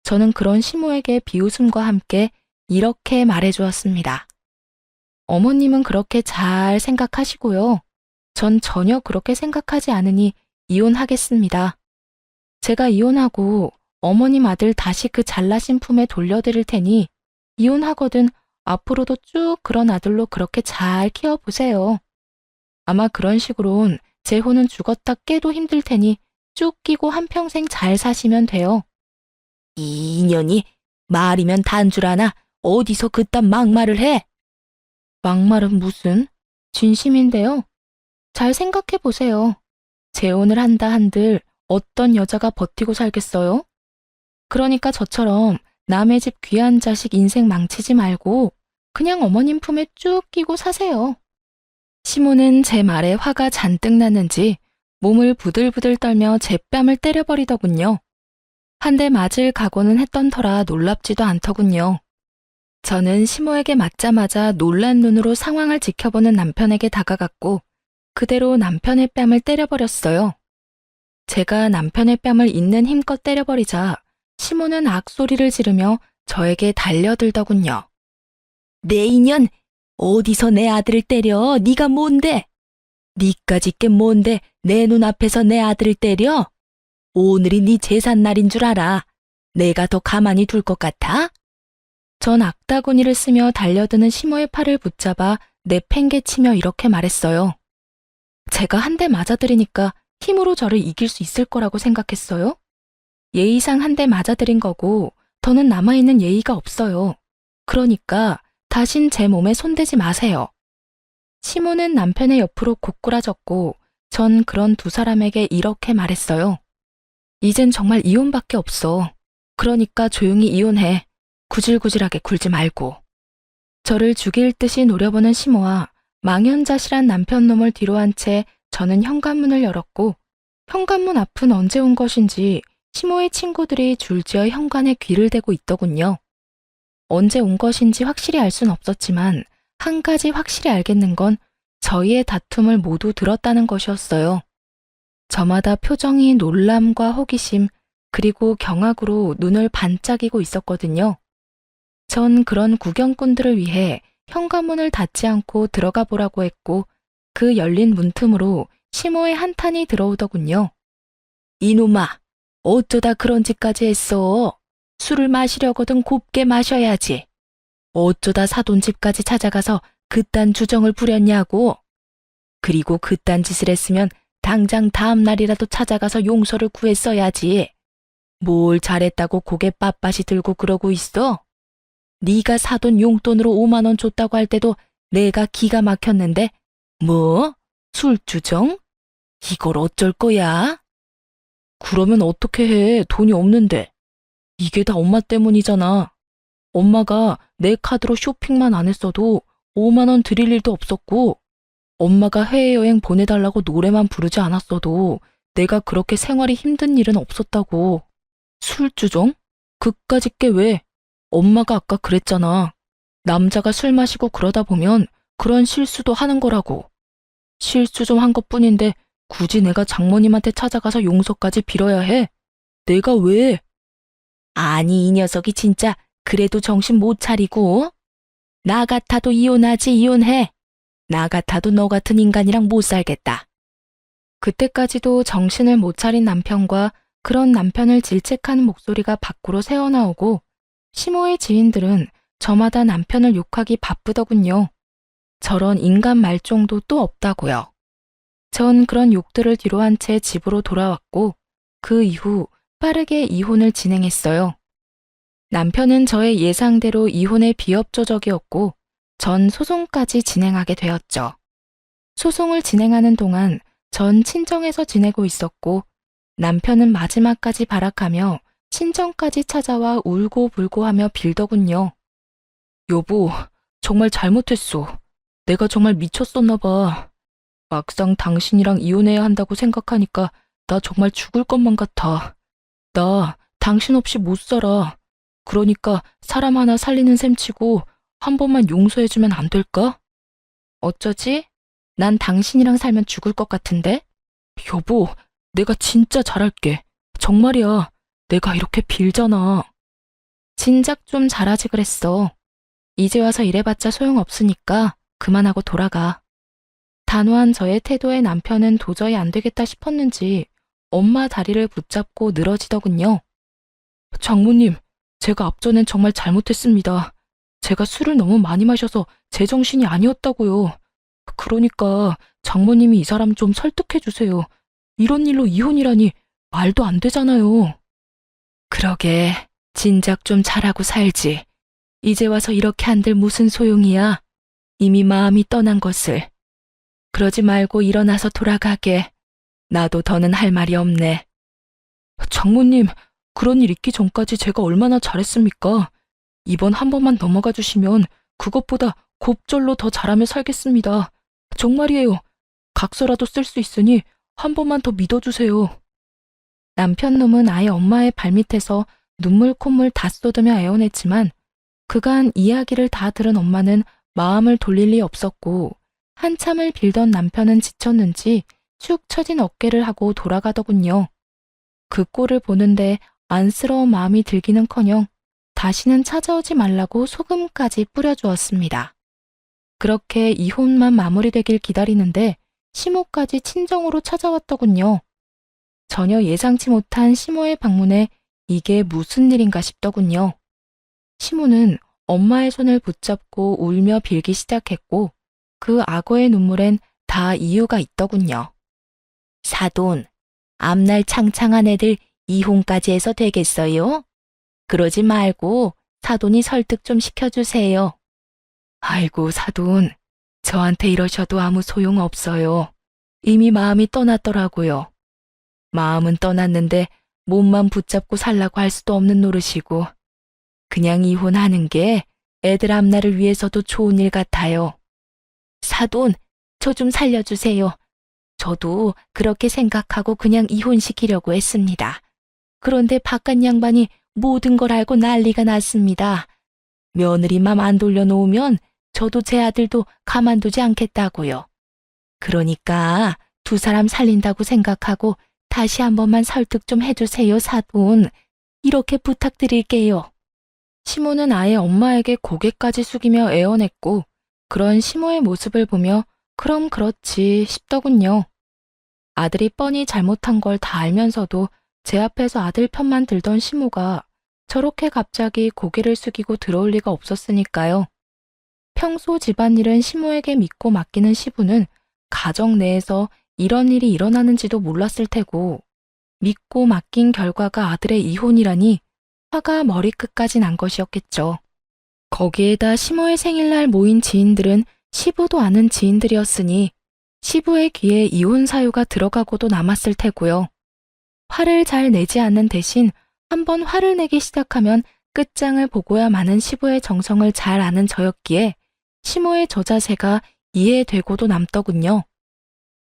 저는 그런 시모에게 비웃음과 함께 이렇게 말해주었습니다. 어머님은 그렇게 잘 생각하시고요. 전 전혀 그렇게 생각하지 않으니 이혼하겠습니다. 제가 이혼하고 어머님 아들 다시 그 잘나신 품에 돌려드릴 테니 이혼하거든 앞으로도 쭉 그런 아들로 그렇게 잘 키워보세요. 아마 그런 식으론 제 혼은 죽었다 깨도 힘들 테니 쭉 끼고 한평생 잘 사시면 돼요. 이 인연이 말이면 단줄 아나 어디서 그딴 막말을 해? 막말은 무슨? 진심인데요. 잘 생각해 보세요. 재혼을 한다 한들 어떤 여자가 버티고 살겠어요? 그러니까 저처럼 남의 집 귀한 자식 인생 망치지 말고 그냥 어머님 품에 쭉 끼고 사세요. 시모는 제 말에 화가 잔뜩 났는지 몸을 부들부들 떨며 제 뺨을 때려버리더군요. 한 대 맞을 각오는 했던 터라 놀랍지도 않더군요. 저는 시모에게 맞자마자 놀란 눈으로 상황을 지켜보는 남편에게 다가갔고 그대로 남편의 뺨을 때려버렸어요. 제가 남편의 뺨을 있는 힘껏 때려버리자 시모는 악소리를 지르며 저에게 달려들더군요. 내 인연! 어디서 내 아들을 때려? 네가 뭔데? 니까짓 게 뭔데 내 눈앞에서 내 아들을 때려? 오늘이 네 제삿날인 줄 알아. 내가 더 가만히 둘 것 같아? 전 악다구니를 쓰며 달려드는 시모의 팔을 붙잡아 내팽개치며 이렇게 말했어요. 제가 한 대 맞아들이니까 힘으로 저를 이길 수 있을 거라고 생각했어요? 예의상 한 대 맞아들인 거고 더는 남아있는 예의가 없어요. 그러니까 다신 제 몸에 손대지 마세요. 시모는 남편의 옆으로 고꾸라졌고 전 그런 두 사람에게 이렇게 말했어요. 이젠 정말 이혼밖에 없어. 그러니까 조용히 이혼해. 구질구질하게 굴지 말고. 저를 죽일 듯이 노려보는 시모와 망연자실한 남편 놈을 뒤로 한 채 저는 현관문을 열었고 현관문 앞은 언제 온 것인지 시모의 친구들이 줄지어 현관에 귀를 대고 있더군요. 언제 온 것인지 확실히 알 순 없었지만 한 가지 확실히 알겠는 건 저희의 다툼을 모두 들었다는 것이었어요. 저마다 표정이 놀람과 호기심 그리고 경악으로 눈을 반짝이고 있었거든요. 전 그런 구경꾼들을 위해 현관문을 닫지 않고 들어가 보라고 했고 그 열린 문틈으로 시모의 한탄이 들어오더군요. 이놈아, 어쩌다 그런 짓까지 했어? 술을 마시려거든 곱게 마셔야지. 어쩌다 사돈집까지 찾아가서 그딴 주정을 부렸냐고. 그리고 그딴 짓을 했으면 당장 다음 날이라도 찾아가서 용서를 구했어야지. 뭘 잘했다고 고개 빳빳이 들고 그러고 있어? 네가 사돈 용돈으로 5만 원 줬다고 할 때도 내가 기가 막혔는데 뭐? 술주정? 이걸 어쩔 거야? 그러면 어떻게 해? 돈이 없는데. 이게 다 엄마 때문이잖아. 엄마가 내 카드로 쇼핑만 안 했어도 5만 원 드릴 일도 없었고 엄마가 해외여행 보내달라고 노래만 부르지 않았어도 내가 그렇게 생활이 힘든 일은 없었다고. 술주정? 그까짓 게 왜? 엄마가 아까 그랬잖아. 남자가 술 마시고 그러다 보면 그런 실수도 하는 거라고. 실수 좀 한 것뿐인데 굳이 내가 장모님한테 찾아가서 용서까지 빌어야 해? 내가 왜? 아니, 이 녀석이 진짜 그래도 정신 못 차리고. 나 같아도 이혼하지, 이혼해. 나 같아도 너 같은 인간이랑 못 살겠다. 그때까지도 정신을 못 차린 남편과 그런 남편을 질책하는 목소리가 밖으로 새어나오고 시모의 지인들은 저마다 남편을 욕하기 바쁘더군요. 저런 인간 말종도 또 없다고요. 전 그런 욕들을 뒤로 한 채 집으로 돌아왔고 그 이후 빠르게 이혼을 진행했어요. 남편은 저의 예상대로 이혼에 비협조적이었고 전 소송까지 진행하게 되었죠. 소송을 진행하는 동안 전 친정에서 지내고 있었고 남편은 마지막까지 발악하며 친정까지 찾아와 울고불고 하며 빌더군요. 여보, 정말 잘못했어. 내가 정말 미쳤었나 봐. 막상 당신이랑 이혼해야 한다고 생각하니까 나 정말 죽을 것만 같아. 나 당신 없이 못 살아. 그러니까 사람 하나 살리는 셈 치고 한 번만 용서해주면 안 될까? 어쩌지? 난 당신이랑 살면 죽을 것 같은데? 여보, 내가 진짜 잘할게. 정말이야. 내가 이렇게 빌잖아. 진작 좀 잘하지 그랬어. 이제 와서 이래봤자 소용없으니까 그만하고 돌아가. 단호한 저의 태도에 남편은 도저히 안 되겠다 싶었는지 엄마 다리를 붙잡고 늘어지더군요. 장모님, 제가 앞전엔 정말 잘못했습니다. 제가 술을 너무 많이 마셔서 제정신이 아니었다고요. 그러니까 장모님이 이 사람 좀 설득해 주세요. 이런 일로 이혼이라니 말도 안 되잖아요. 그러게, 진작 좀 잘하고 살지. 이제 와서 이렇게 한들 무슨 소용이야. 이미 마음이 떠난 것을. 그러지 말고 일어나서 돌아가게. 나도 더는 할 말이 없네. 장모님, 그런 일 있기 전까지 제가 얼마나 잘했습니까? 이번 한 번만 넘어가 주시면 그것보다 곱절로 더 잘하며 살겠습니다. 정말이에요. 각서라도 쓸 수 있으니 한 번만 더 믿어주세요. 남편 놈은 아예 엄마의 발밑에서 눈물 콧물 다 쏟으며 애원했지만 그간 이야기를 다 들은 엄마는 마음을 돌릴 리 없었고 한참을 빌던 남편은 지쳤는지 축 처진 어깨를 하고 돌아가더군요. 그 꼴을 보는데 안쓰러운 마음이 들기는커녕 다시는 찾아오지 말라고 소금까지 뿌려주었습니다. 그렇게 이혼만 마무리되길 기다리는데 시모까지 친정으로 찾아왔더군요. 전혀 예상치 못한 시모의 방문에 이게 무슨 일인가 싶더군요. 시모는 엄마의 손을 붙잡고 울며 빌기 시작했고 그 악어의 눈물엔 다 이유가 있더군요. 사돈, 앞날 창창한 애들 이혼까지 해서 되겠어요? 그러지 말고 사돈이 설득 좀 시켜주세요. 아이고, 사돈. 저한테 이러셔도 아무 소용 없어요. 이미 마음이 떠났더라고요. 마음은 떠났는데 몸만 붙잡고 살라고 할 수도 없는 노릇이고, 그냥 이혼하는 게 애들 앞날을 위해서도 좋은 일 같아요. 사돈, 저 좀 살려주세요. 저도 그렇게 생각하고 그냥 이혼시키려고 했습니다. 그런데 바깥 양반이 모든 걸 알고 난리가 났습니다. 며느리 맘 안 돌려놓으면 저도 제 아들도 가만두지 않겠다고요. 그러니까 두 사람 살린다고 생각하고 다시 한 번만 설득 좀 해주세요, 사돈. 이렇게 부탁드릴게요. 시모는 아예 엄마에게 고개까지 숙이며 애원했고, 그런 시모의 모습을 보며 그럼 그렇지 싶더군요. 아들이 뻔히 잘못한 걸 다 알면서도 제 앞에서 아들 편만 들던 시모가 저렇게 갑자기 고개를 숙이고 들어올 리가 없었으니까요. 평소 집안일은 시모에게 믿고 맡기는 시부는 가정 내에서 이런 일이 일어나는지도 몰랐을 테고, 믿고 맡긴 결과가 아들의 이혼이라니 화가 머리끝까지 난 것이었겠죠. 거기에다 시모의 생일날 모인 지인들은 시부도 아는 지인들이었으니 시부의 귀에 이혼 사유가 들어가고도 남았을 테고요. 화를 잘 내지 않는 대신 한번 화를 내기 시작하면 끝장을 보고야 마는 시부의 정성을 잘 아는 저였기에 시모의 저 자세가 이해되고도 남더군요.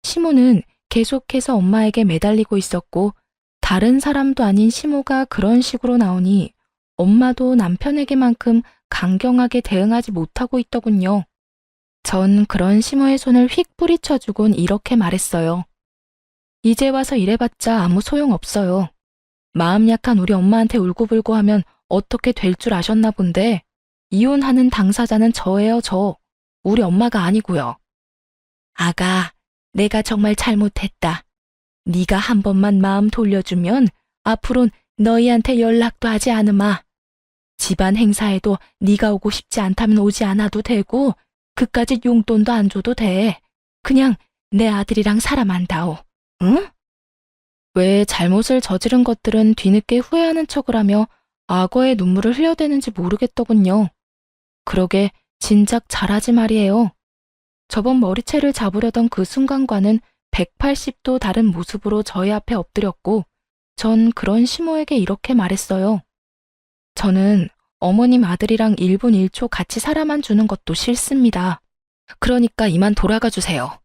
시모는 계속해서 엄마에게 매달리고 있었고, 다른 사람도 아닌 시모가 그런 식으로 나오니 엄마도 남편에게만큼 강경하게 대응하지 못하고 있더군요. 전 그런 시모의 손을 휙 뿌리쳐주곤 이렇게 말했어요. 이제 와서 이래봤자 아무 소용없어요. 마음 약한 우리 엄마한테 울고불고 하면 어떻게 될 줄 아셨나 본데, 이혼하는 당사자는 저예요, 저. 우리 엄마가 아니고요. 아가, 내가 정말 잘못했다. 네가 한 번만 마음 돌려주면 앞으론 너희한테 연락도 하지 않으마. 집안 행사에도 네가 오고 싶지 않다면 오지 않아도 되고, 그까짓 용돈도 안 줘도 돼. 그냥 내 아들이랑 살아만다오. 응? 왜 잘못을 저지른 것들은 뒤늦게 후회하는 척을 하며 악어의 눈물을 흘려대는지 모르겠더군요. 그러게 진작 잘하지 말이에요. 저번 머리채를 잡으려던 그 순간과는 180도 다른 모습으로 저희 앞에 엎드렸고, 전 그런 시모에게 이렇게 말했어요. 저는 어머님 아들이랑 1분 1초 같이 살아만 주는 것도 싫습니다. 그러니까 이만 돌아가 주세요.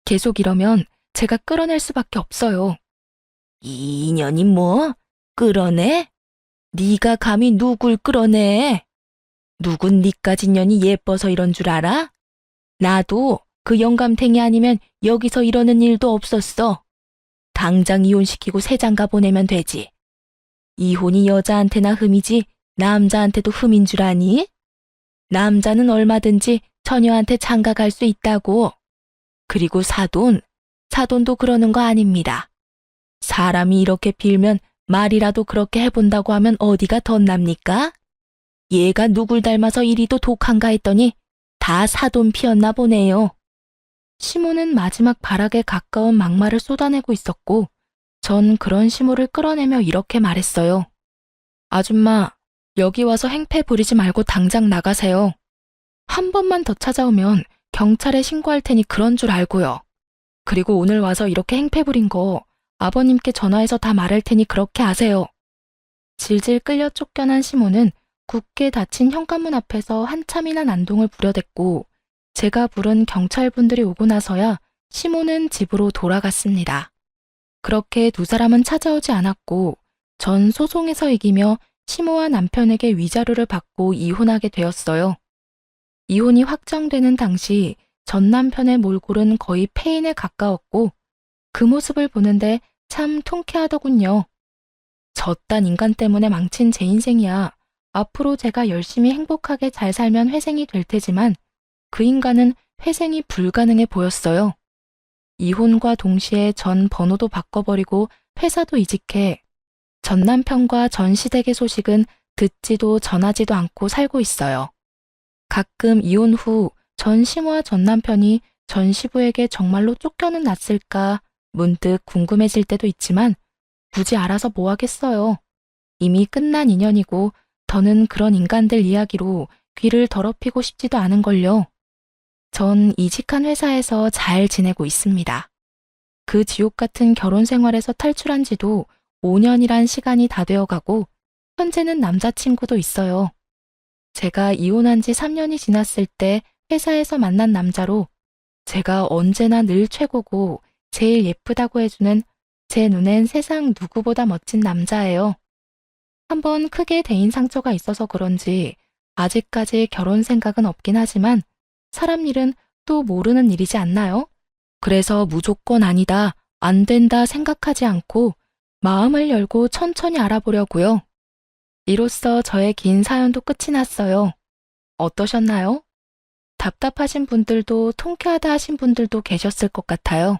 계속 이러면 제가 끌어낼 수밖에 없어요. 이 인연이 뭐? 끌어내? 네가 감히 누굴 끌어내? 누군 니까지 년이 예뻐서 이런 줄 알아? 나도 그 영감탱이 아니면 여기서 이러는 일도 없었어. 당장 이혼시키고 새 장가 보내면 되지. 이혼이 여자한테나 흠이지 남자한테도 흠인 줄 아니? 남자는 얼마든지 처녀한테 장가 갈 수 있다고. 그리고 사돈도 그러는 거 아닙니다. 사람이 이렇게 빌면 말이라도 그렇게 해본다고 하면 어디가 덧납니까? 얘가 누굴 닮아서 이리도 독한가 했더니 다 사돈 피었나 보네요. 시모는 마지막 발악에 가까운 막말을 쏟아내고 있었고, 전 그런 시모를 끌어내며 이렇게 말했어요. 아줌마, 여기 와서 행패 부리지 말고 당장 나가세요. 한 번만 더 찾아오면 경찰에 신고할 테니 그런 줄 알고요. 그리고 오늘 와서 이렇게 행패 부린 거 아버님께 전화해서 다 말할 테니 그렇게 아세요. 질질 끌려 쫓겨난 시모는 굳게 닫힌 현관문 앞에서 한참이나 난동을 부려댔고, 제가 부른 경찰분들이 오고 나서야 시모는 집으로 돌아갔습니다. 그렇게 두 사람은 찾아오지 않았고, 전 소송에서 이기며 시모와 남편에게 위자료를 받고 이혼하게 되었어요. 이혼이 확정되는 당시 전 남편의 몰골은 거의 폐인에 가까웠고, 그 모습을 보는데 참 통쾌하더군요. 저딴 인간 때문에 망친 제 인생이야. 앞으로 제가 열심히 행복하게 잘 살면 회생이 될 테지만 그 인간은 회생이 불가능해 보였어요. 이혼과 동시에 전 번호도 바꿔버리고 회사도 이직해 전 남편과 전 시댁의 소식은 듣지도 전하지도 않고 살고 있어요. 가끔 이혼 후 전 시모와 전 남편이 전 시부에게 정말로 쫓겨는 났을까 문득 궁금해질 때도 있지만 굳이 알아서 뭐 하겠어요. 이미 끝난 인연이고 더는 그런 인간들 이야기로 귀를 더럽히고 싶지도 않은걸요. 전 이직한 회사에서 잘 지내고 있습니다. 그 지옥 같은 결혼 생활에서 탈출한 지도 5년이란 시간이 다 되어가고 현재는 남자친구도 있어요. 제가 이혼한 지 3년이 지났을 때 회사에서 만난 남자로 제가 언제나 늘 최고고 제일 예쁘다고 해주는 제 눈엔 세상 누구보다 멋진 남자예요. 한번 크게 대인 상처가 있어서 그런지 아직까지 결혼 생각은 없긴 하지만 사람 일은 또 모르는 일이지 않나요? 그래서 무조건 아니다, 안 된다 생각하지 않고 마음을 열고 천천히 알아보려고요. 이로써 저의 긴 사연도 끝이 났어요. 어떠셨나요? 답답하신 분들도 통쾌하다 하신 분들도 계셨을 것 같아요.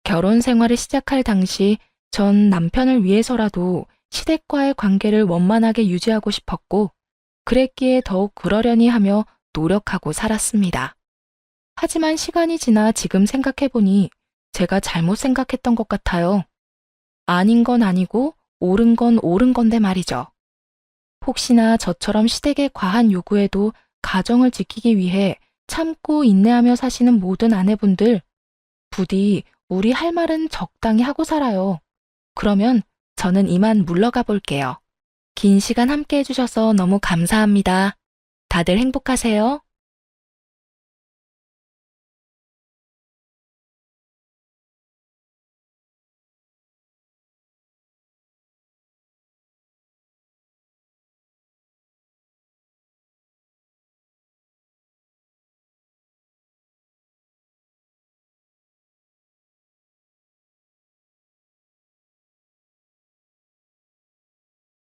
결혼 생활을 시작할 당시 전 남편을 위해서라도 시댁과의 관계를 원만하게 유지하고 싶었고 그랬기에 더욱 그러려니 하며 노력하고 살았습니다. 하지만 시간이 지나 지금 생각해보니 제가 잘못 생각했던 것 같아요. 아닌 건 아니고 옳은 건 옳은 건데 말이죠. 혹시나 저처럼 시댁의 과한 요구에도 가정을 지키기 위해 참고 인내하며 사시는 모든 아내분들, 부디 우리 할 말은 적당히 하고 살아요. 그러면 저는 이만 물러가 볼게요. 긴 시간 함께 해주셔서 너무 감사합니다. 다들 행복하세요.